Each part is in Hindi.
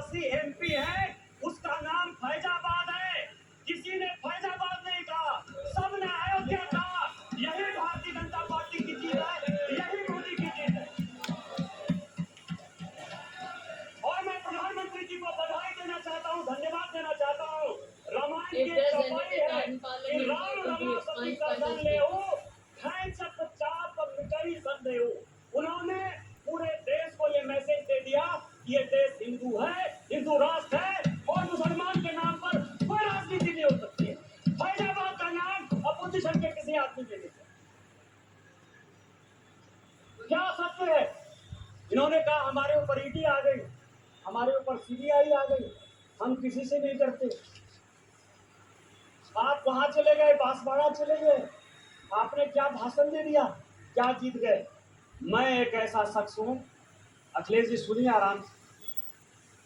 आदिवासी एमपी है, उसका नाम फैजाबाद है। किसी ने फैजाबाद नहीं कहा, सबने अयोध्या कहा। यही भारतीय जनता पार्टी की जीत है, यही मोदी की जीत है। और मैं प्रधानमंत्री जी को बधाई देना चाहता हूँ, धन्यवाद देना चाहता हूँ। रामायण की चौपाई है कि राम रमापति का सन लेहु, खैंच चाप मिटई संदेहु। उन्होंने पूरे देश को ये मैसेज दे दिया कि ये देश हिंदू है, हिंदू राष्ट्र है, और मुसलमान के नाम पर कोई राजनीति नहीं हो सकती है। फैजाबाद का नाम अपोजिशन के किसी आदमी ने नहीं दिया। क्या सत्य है? इन्होंने कहा हमारे ऊपर ईडी आ गई, हमारे ऊपर सीबीआई आ गई, हम किसी से नहीं डरते। आप वहां चले गए, बांसवाड़ा चले गए, आपने क्या भाषण दे दिया, क्या जीत गए? मैं एक ऐसा शख्स हूं, अखिलेश जी सुनिए आराम से,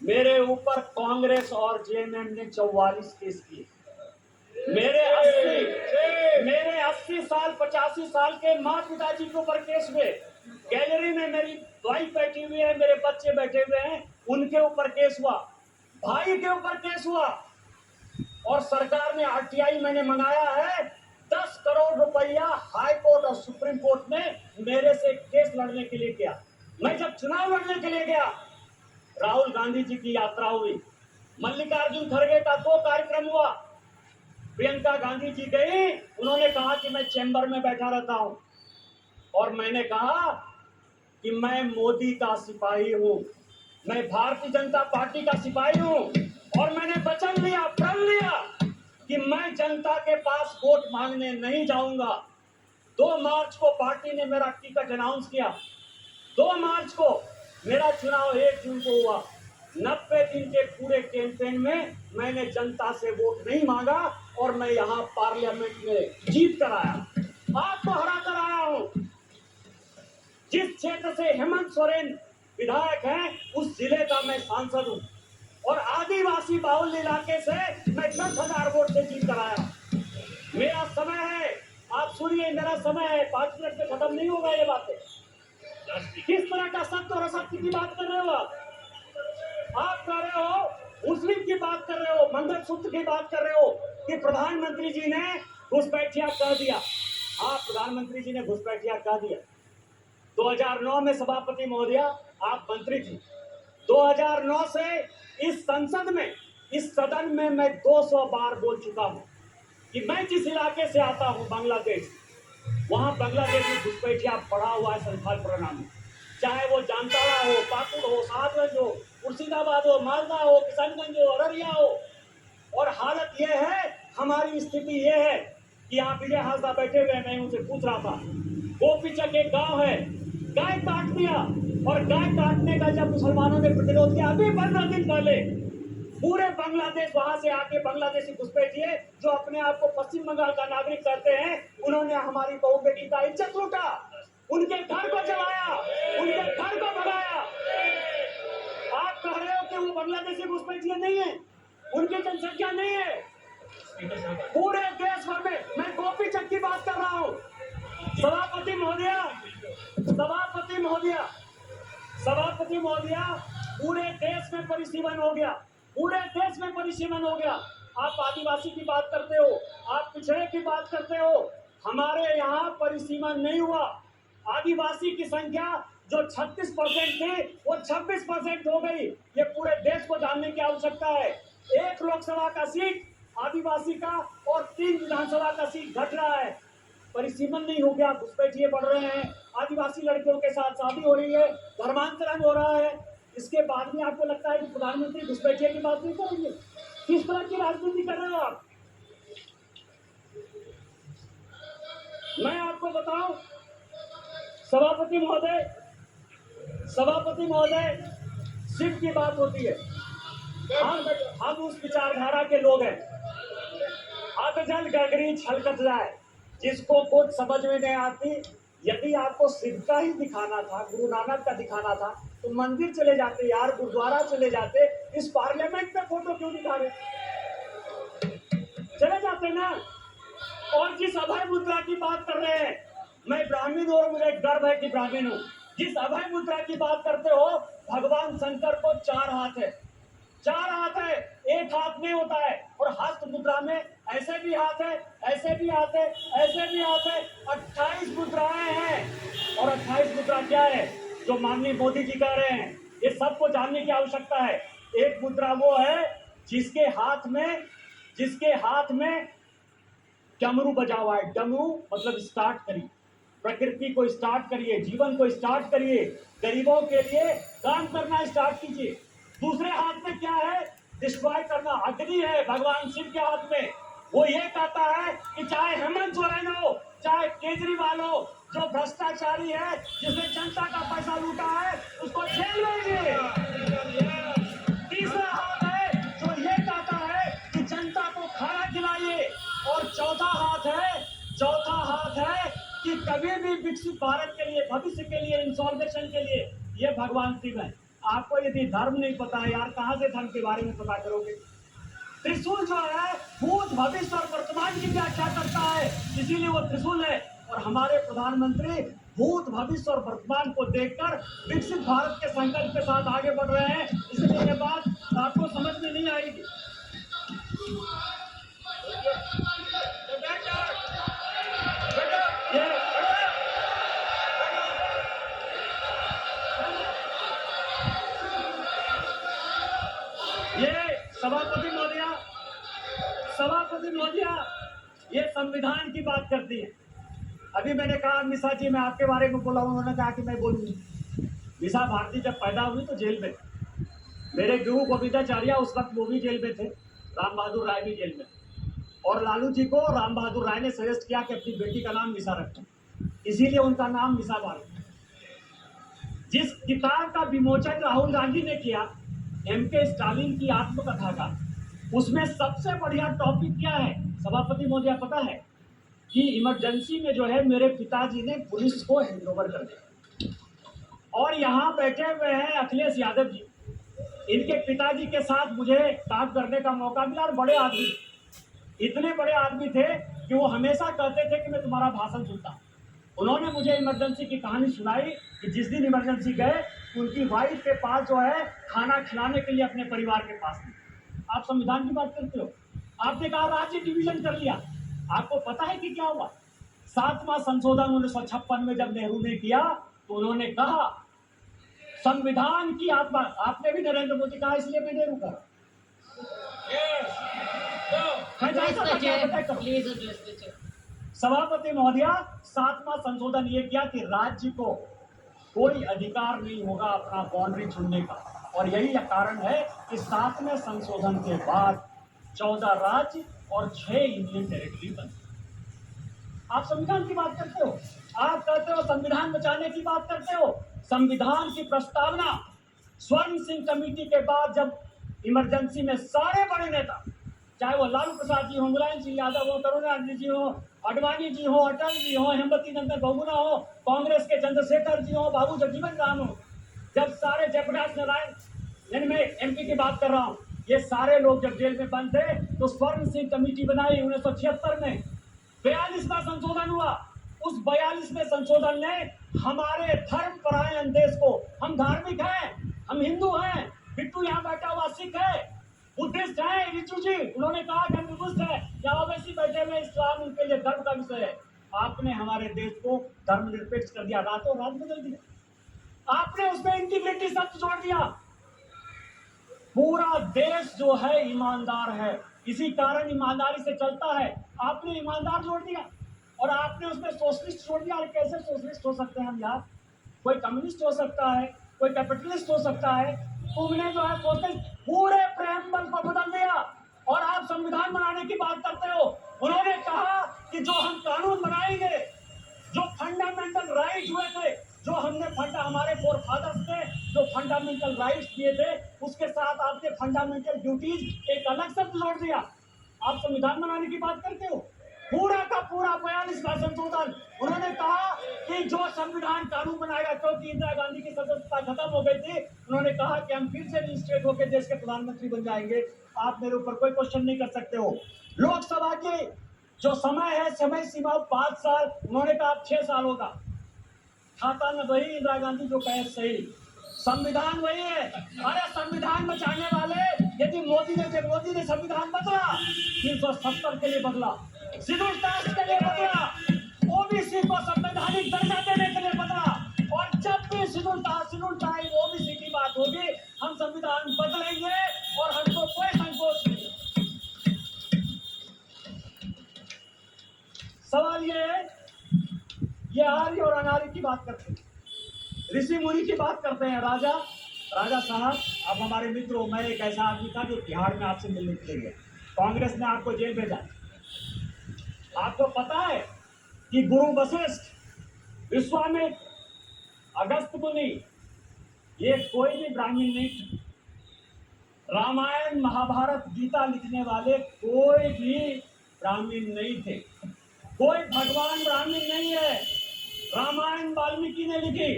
मेरे ऊपर कांग्रेस और जेएमएम ने 44 केस किए। मेरे 80 साल 85 साल के माँ पिताजी के ऊपर केस हुए। गैलरी में मेरी वाइफ बैठी हुई है, मेरे बच्चे बैठे हुए हैं, उनके ऊपर केस हुआ, भाई के ऊपर केस हुआ। और सरकार ने आरटीआई मैंने मंगाया है, 10 करोड़ रुपया हाई कोर्ट और सुप्रीम कोर्ट में मेरे से केस लड़ने के लिए किया। मैं जब चुनाव लड़ने के लिए गया, राहुल गांधी जी की यात्रा हुई, मल्लिकार्जुन खड़गे का 2 कार्यक्रम हुआ, प्रियंका गांधी जी गई, उन्होंने कहा कि मैं चैम्बर में बैठा रहता हूं, और मैंने कहा कि मैं मोदी का सिपाही हूं, मैं भारतीय जनता पार्टी का सिपाही हूं, और मैंने वचन लिया, प्रण लिया कि मैं जनता के पास वोट मांगने नहीं जाऊंगा। 2 मार्च को पार्टी ने मेरा टिकट अनाउंस किया, 2 मार्च को मेरा चुनाव 1 जून को हुआ। 90 दिन के पूरे कैंपेन में मैंने जनता से वोट नहीं मांगा, और मैं यहाँ पार्लियामेंट में जीत कर आया, आपको हरा कर आया हूं। जिस क्षेत्र से हेमंत सोरेन विधायक हैं, उस जिले का मैं सांसद हूं, और आदिवासी बाहुल इलाके से मैं 10,000 वोट से जीत कर आया। मेरा समय है, आप सुनिए, मेरा समय है, 5 मिनट में खत्म नहीं होगा ये बातें। किस तरह का सत्य और असत्य की बात कर रहे हो आप कह रहे हो, मुस्लिम की बात कर रहे हो, मंगलसूत्र की बात कर रहे हो कि प्रधानमंत्री जी ने घुसपैठिया कह दिया। हाँ, प्रधानमंत्री जी ने घुसपैठिया कह दिया। 2009 में सभापति महोदय आप मंत्री थी। 2009 से इस संसद में, इस सदन में मैं 200 बार बोल चुका हूं कि मैं जिस इलाके से आता हूं, बांग्लादेश, वहां बांग्लादेश में घुसपैठिया पड़ा हुआ है संथालपुरा में। चाहे वो जामताड़ा हो, पाकुड़ हो, साहबगंज हो, मुर्शिदाबाद हो, मालदा हो, किशनगंज हो, अररिया हो। और हालत ये है, हमारी स्थिति ये है कि यहाँ विजय हाजरा बैठे हुए, मैं उनसे पूछ रहा था, गोपीचक एक गांव है, गाय काट दिया, और गाय काटने का जब मुसलमानों ने प्रतिरोध किया, अभी 15 दिन पहले पूरे बांग्लादेश वहां से आके बांग्लादेशी घुसपैठिए जो अपने आप को पश्चिम बंगाल का नागरिक कहते हैं, उन्होंने हमारी बहू बेटी का इज्जत लूटा, उनके घर को जलाया, उनके घर को भगाया। आप कह रहे हो कि वो बांग्लादेशी घुसपैठिए नहीं है, उनकी जनसंख्या नहीं है। पूरे देश भर में, मैं गोपीचक की बात कर रहा हूँ। सभापति महोदय, पूरे देश में परिसीमन हो गया, पूरे देश में परिसीमन हो गया। आप आदिवासी की बात करते हो, आप पिछड़े की बात करते हो, हमारे यहाँ परिसीमन नहीं हुआ। आदिवासी की संख्या जो 36% थी, वो 26% हो गई। ये पूरे देश को जानने की आवश्यकता है। 1 लोकसभा का सीट आदिवासी का और 3 विधानसभा का सीट घट रहा है। परिसीमन नहीं हो गया, घुसपैठिए बढ़ रहे हैं, आदिवासी लड़कियों के साथ शादी हो रही है, धर्मांतरण हो रहा है। इसके बाद में आपको लगता है कि प्रधानमंत्री घुसपैठिए की बात नहीं करेंगे? किस तरह की राजनीति कर रहे हो आप? मैं आपको बताऊं, सभापति महोदय, शिव की बात होती है, हम उस विचारधारा के लोग हैं। अधजल गगरी छलकत जाए, जिसको कुछ समझ में नहीं आती। यदि आपको शिव का ही दिखाना था, गुरु नानक का दिखाना था, तो मंदिर चले जाते यार, गुरुद्वारा चले जाते। इस पार्लियामेंट में फोटो क्यों दिखा रहे? चले जाते ना। और जिस अभय मुद्रा की बात कर रहे हैं, मैं ब्राह्मण हूं और मुझे गर्व है कि ब्राह्मण हूं। जिस अभय मुद्रा की बात करते हो, भगवान शंकर को 4 हाथ है, 4 हाथ है, एक हाथ में होता है। और हस्त मुद्रा में ऐसे भी हाथ है, ऐसे भी हाथ है, ऐसे भी हाथ है। 28 मुद्राएं हैं। और 28 मुद्रा क्या है जो माननीय मोदी जी कह रहे हैं, ये सबको जानने की आवश्यकता है। एक मुद्रा वो है जिसके हाथ में डमरू बजा हुआ है। डमरू मतलब स्टार्ट करिए, प्रकृति को स्टार्ट करिए, जीवन को स्टार्ट करिए, गरीबों के लिए काम करना स्टार्ट कीजिए। दूसरे हाथ में क्या है? डिस्ट्रॉय करना। अग्नि है भगवान शिव के हाथ में। वो ये कहता है कि चाहे हेमंत सोरेन हो, चाहे केजरीवाल हो, जो भ्रष्टाचारी है, जिसने जनता का पैसा लूटा है, उसको जेल भेजिए। तीसरा हाथ है जो ये कहता है कि जनता को खाना खिलाइए। और चौथा हाथ है कि कभी भी विकसित भारत के लिए, भविष्य के लिए, इंसॉल्वेशन के लिए, ये भगवान शिव है। आपको यदि धर्म नहीं पता है यार, कहां से धर्म के बारे में पता करोगे? त्रिशूल जो है भूत, भविष्य और वर्तमान की व्याख्या करता है, इसीलिए वो त्रिशूल है। और हमारे प्रधानमंत्री भूत, भविष्य और वर्तमान को देखकर विकसित भारत के संकल्प के साथ आगे बढ़ रहे हैं। इसलिए ये बात आपको समझ में नहीं आएगी। ये सभापति महोदया ये संविधान की बात करती है। अभी मैंने कहा मिसा जी, मैं आपके बारे में बोला, उन्होंने कहा कि मैं बोलूंगी। मिसा भारती जब पैदा हुई तो जेल में थे। मेरे गुरु गोविंदाचार्य उस वक्त वो भी जेल में थे, राम बहादुर राय भी जेल में। और लालू जी को राम बहादुर राय ने सजेस्ट किया कि अपनी बेटी का नाम मिसा रखें, इसीलिए उनका नाम मिसा भारती। जिस किताब का विमोचन राहुल गांधी ने किया, एमके स्टालिन की आत्मकथा का, उसमें सबसे बढ़िया टॉपिक क्या है सभापति महोदय पता है? कि इमरजेंसी में जो है मेरे पिताजी ने पुलिस को हैंडओवर कर दिया। और यहाँ बैठे हुए हैं अखिलेश यादव जी, इनके पिताजी के साथ मुझे काम करने का मौका मिला। और बड़े आदमी, इतने बड़े आदमी थे कि वो हमेशा कहते थे कि मैं तुम्हारा भाषण सुनता। उन्होंने मुझे इमरजेंसी की कहानी सुनाई कि जिस दिन इमरजेंसी गए, उनकी वाइफ के पास जो है खाना खिलाने के लिए अपने परिवार के पास नहीं। आप संविधान की बात करते हो, आपने कहा राज्य डिवीजन कर लिया। आपको पता है कि क्या हुआ? 7वां संशोधन 1956 में जब नेहरू ने किया तो उन्होंने कहा संविधान की आत्मा, आपने भी नरेंद्र मोदी कहा, इसलिए मैं नेहरू कहा। सभापति महोदया, 7वां संशोधन ये किया कि राज्य को कोई अधिकार नहीं होगा अपना बाउंड्री चुनने का। और यही कारण है कि 7वें संशोधन के बाद 14 राज्य और 6 यूनियन टेरिटरी बने। आप संविधान की बात करते हो, आप कहते हो संविधान बचाने की बात करते हो। संविधान की प्रस्तावना स्वर्ण सिंह कमेटी के बाद जब इमरजेंसी में सारे बड़े नेता, चाहे वो लालू प्रसाद जी हो, मुलायम सिंह यादव हो, करुणानिधि जी हो, अडवाणी जी हो, अटल जी हो, हेमवती नंदन बहुगुणा हो, कांग्रेस के चंद्रशेखर जी हो, बाबू जगजीवन राम हो, जब सारे जयप्रकाश नारायण, यानी मैं एमपी की बात कर रहा हूँ, ये सारे लोग जब जेल में बंद थे तो स्वर्ण सिंह कमेटी बनाई 1976 में। 42वां संशोधन हुआ। उस 42वें संशोधन ने हमारे धर्म परायण देश को, हम धार्मिक हैं, हम हिंदू हैं, बिट्टू यहाँ बैठा हुआ सिख है, बुद्धिस्ट है, रिचू जी उन्होंने कहा कि हम बुद्धिस्ट है, या ओवैसी बैठे हुए इस्लाम उनके लिए धर्म का विषय है। आपने हमारे देश को धर्मनिरपेक्ष कर दिया, रातों रात बदल दिया। आपने उसमें इंटीग्रिटी शब्द जोड़ दिया। पूरा देश जो है ईमानदार है, इसी कारण ईमानदारी से चलता है। आपने ईमानदार जोड़ दिया और आपने उसमें सोशलिस्ट जोड़ दिया। कैसे सोशलिस्ट हो सकते हैं हम यार? कोई कम्युनिस्ट हो सकता है, कोई कैपिटलिस्ट हो सकता है, तुमने जो है सोशलिस्ट पूरे प्रेमबल को बदल दिया। और आप संविधान बनाने की बात करते हो। उन्होंने कहा कि जो हम कानून बनाएंगे, जो फंडामेंटल राइट हुए थे, जो हमने हमारे फोर फादर्स ने जो फंडामेंटल राइट्स दिए थे, उसके साथ आपने फंडामेंटल ड्यूटीज एक अलग शब्द जोड़ दिया। आप संविधान बनाने की बात करते हो। पूरा का पूरा 42वां संशोधन, उन्होंने कहा कि जो संविधान कानून बनाएगा, क्योंकि इंदिरा गांधी की सदस्यता खत्म हो गई थी, उन्होंने कहा कि हम फिर से रजिस्ट्रेट होकर देश के प्रधानमंत्री बन जाएंगे। आप मेरे ऊपर कोई क्वेश्चन नहीं कर सकते हो। लोकसभा की जो समय है, समय सीमा 5 साल, उन्होंने कहा 6 साल होगा। खाता न वही इंदिरा गांधी जो कहे सही, संविधान वही है। अरे संविधान बचाने वाले मोदी ने संविधान बदला, 370 के लिए बदला, शेड्यूल कास्ट के लिए बदला, ओबीसी को संवैधानिक दर्जा देने के लिए बदला। और जब भी शेड्यूल टाइम ओबीसी की बात होगी, हम संविधान बदलेंगे और हमको कोई संकोच नहीं। सवाल ये है, ये आर्य और अनार्य की बात करते हैं, ऋषि मुनि की बात करते हैं। राजा साहब, अब हमारे मित्रों, मैं एक ऐसा आदमी था जो तिहाड़ में आपसे मिलने के लिए गया, कांग्रेस ने आपको जेल भेजा। आपको पता है कि गुरु वशिष्ठ, विश्वामित्र, अगस्त मुनि, ये कोई भी ब्राह्मण नहीं थे। रामायण, महाभारत, गीता लिखने वाले कोई भी ब्राह्मण नहीं थे। कोई भगवान ब्राह्मण नहीं है। रामायण वाल्मीकि ने लिखी,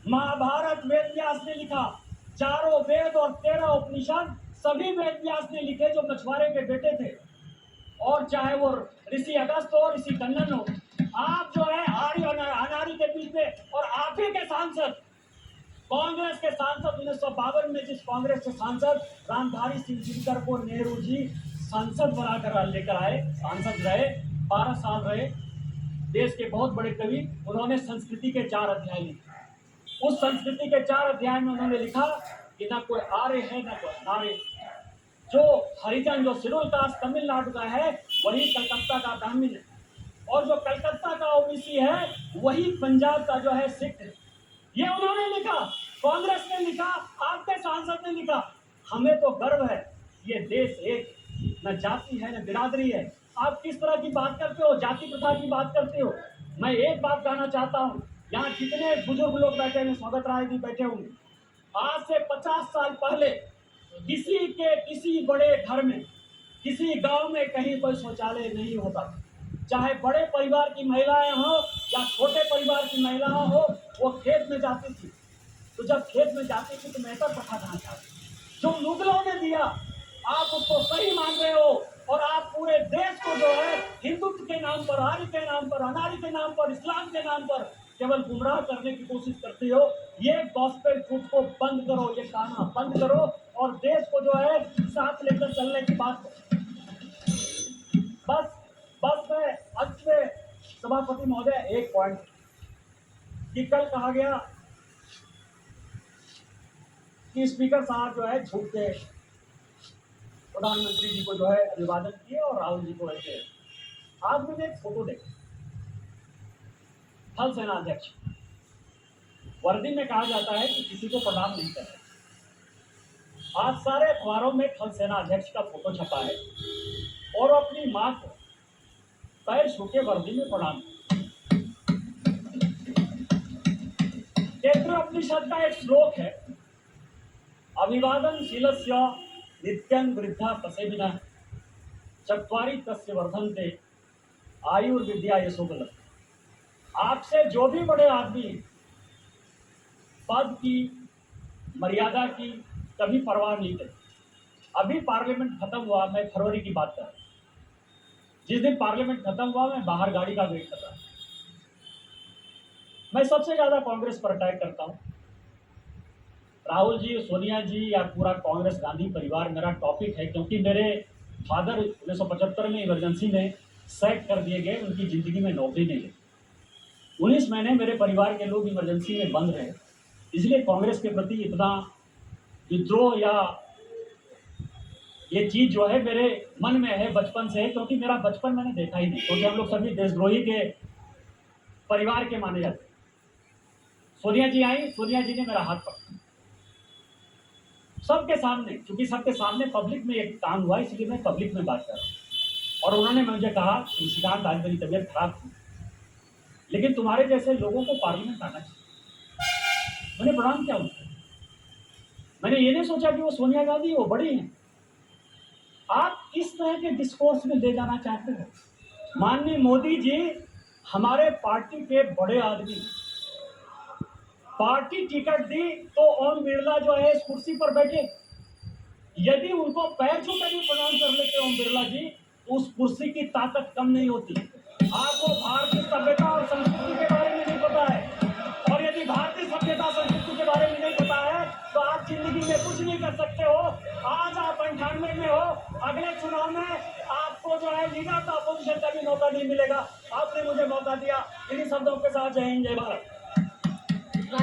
महाभारत वेद व्यास ने लिखा, चारों वेद और 13 उपनिषद सभी वेद व्यास ने लिखे, जो मछुआरे के बेटे थे। और चाहे वो ऋषि अगस्त हो, ऋषि कन्नन हो, आप जो है आर्य और अनार्य के बीच में, और आप ही के सांसद, कांग्रेस के सांसद 1952 में जिस कांग्रेस के सांसद रामधारी सिंह दिनकर को नेहरू जी सांसद बनाकर लेकर आए, सांसद रहे, 12 साल रहे, देश के बहुत बड़े कवि, उन्होंने संस्कृति के 4 अध्याय लिखे। उस संस्कृति के 4 अध्याय में उन्होंने लिखा कि ना कोई आर्य है ना कोई अनार्य। जो हरिजन, जो शेड्यूल कास्ट तमिलनाडु का है, वही कलकत्ता का ब्राह्मण है, और जो कलकत्ता का ओबीसी है, वही पंजाब का जो है सिख है। ये उन्होंने लिखा, कांग्रेस ने लिखा, आपके सांसद ने लिखा। हमें तो गर्व है, ये देश एक, न जाति है न बिरादरी है। आप किस तरह की बात करते हो, जाति प्रथा की बात करते हो। मैं एक बात कहना चाहता हूँ, यहाँ जितने बुजुर्ग लोग बैठे हैं, स्वागत राय जी बैठे होंगे, आज से 50 साल पहले किसी बड़े घर में, किसी गांव में कहीं कोई शौचालय नहीं होता। चाहे बड़े परिवार की महिलाएं हो या छोटे परिवार की महिलाएं हो, वो खेत में जाती थी। तो जब खेत में जाती थी तो मेहतर प्रथा कहाँ था? जो मुगलों ने दिया, आप उसको सही मान रहे हो, और आप पूरे देश को जो है हिंदुत्व के नाम पर, आर्य के नाम पर, अनार्य के नाम पर, इस्लाम के नाम पर केवल गुमराह करने की कोशिश करते हो। ये गॉस्पेल ट्रूथ को बंद करो, ये कहना बंद करो, और देश को जो है साथ लेकर चलने की बात करो। बस मैं अंत में सभापति महोदय एक पॉइंट, कि कल कहा गया कि स्पीकर साहब जो है झूठ के प्रधानमंत्री जी को जो है अभिवादन किए और राहुल जी को ऐसे। आज मैंने एक फोटो देखी, थल सेना अध्यक्ष, वर्दी में कहा जाता है कि किसी को प्रणाम नहीं करना। आज सारे अखबारों में थल सेना अध्यक्ष का फोटो छपा है, और अपनी मां को पैर छू के वर्दी में प्रणाम। केंद्रोपनिषद का एक श्लोक है, अभिवादन शीलस्य नित्यं वृद्धा तसेविनः चत्वारि तस्य वर्धन्ते आयुर्विद्या यशोबलम्। आपसे जो भी बड़े आदमी पद की, मर्यादा की कभी परवाह नहीं करते। अभी पार्लियामेंट खत्म हुआ, मैं फरवरी की बात कर रहा हूँ, जिस दिन पार्लियामेंट खत्म हुआ मैं बाहर गाड़ी का वेट कर रहा था। मैं सबसे ज्यादा कांग्रेस पर अटैक करता हूँ, राहुल जी, सोनिया जी या पूरा कांग्रेस गांधी परिवार मेरा टॉपिक है, क्योंकि मेरे फादर 1975 में इमरजेंसी में सैक कर दिए गए, उनकी जिंदगी में नौकरी नहीं है। 19 महीने मेरे परिवार के लोग इमरजेंसी में बंद रहे, इसलिए कांग्रेस के प्रति इतना विद्रोह या ये चीज जो है मेरे मन में है बचपन से, क्योंकि मेरा बचपन मैंने देखा ही नहीं, क्योंकि हम लोग सभी देशद्रोही के परिवार के माने जाते। सोनिया जी आई, सोनिया जी ने मेरा हाथ पकड़ा सबके सामने, क्योंकि सबके सामने पब्लिक में एक काम हुआ, इसलिए मैं पब्लिक में बात कर रहा हूँ। और उन्होंने मुझे कहा, निशिकांत आज मेरी तबीयत खराब थी, लेकिन तुम्हारे जैसे लोगों को पार्लियामेंट आना चाहिए। मैंने प्रणाम किया उनको। मैंने ये नहीं सोचा कि वो सोनिया गांधी, वो बड़ी हैं। आप किस तरह के डिस्कोर्स में ले जाना चाहते हो? माननीय मोदी जी हमारे पार्टी के बड़े आदमी, पार्टी टिकट दी तो ओम बिरला जो है इस कुर्सी पर बैठे। यदि उनको पैर छू कर भी प्रणाम कर लेते ओम बिरला जी, तो उस कुर्सी की ताकत कम नहीं होती। आपको भारतीय सभ्यता और संस्कृति के बारे में नहीं पता है, और यदि भारतीय सभ्यता संस्कृति के बारे में नहीं पता है तो आप जिंदगी में कुछ नहीं कर सकते हो। आज आप 98 में चुनाव में आपको जो है लीडर का अपोजिशन का भी मौका नहीं मिलेगा। आपने मुझे मौका दिया। इन्हीं शब्दों के साथ जय हिंद जय भारत।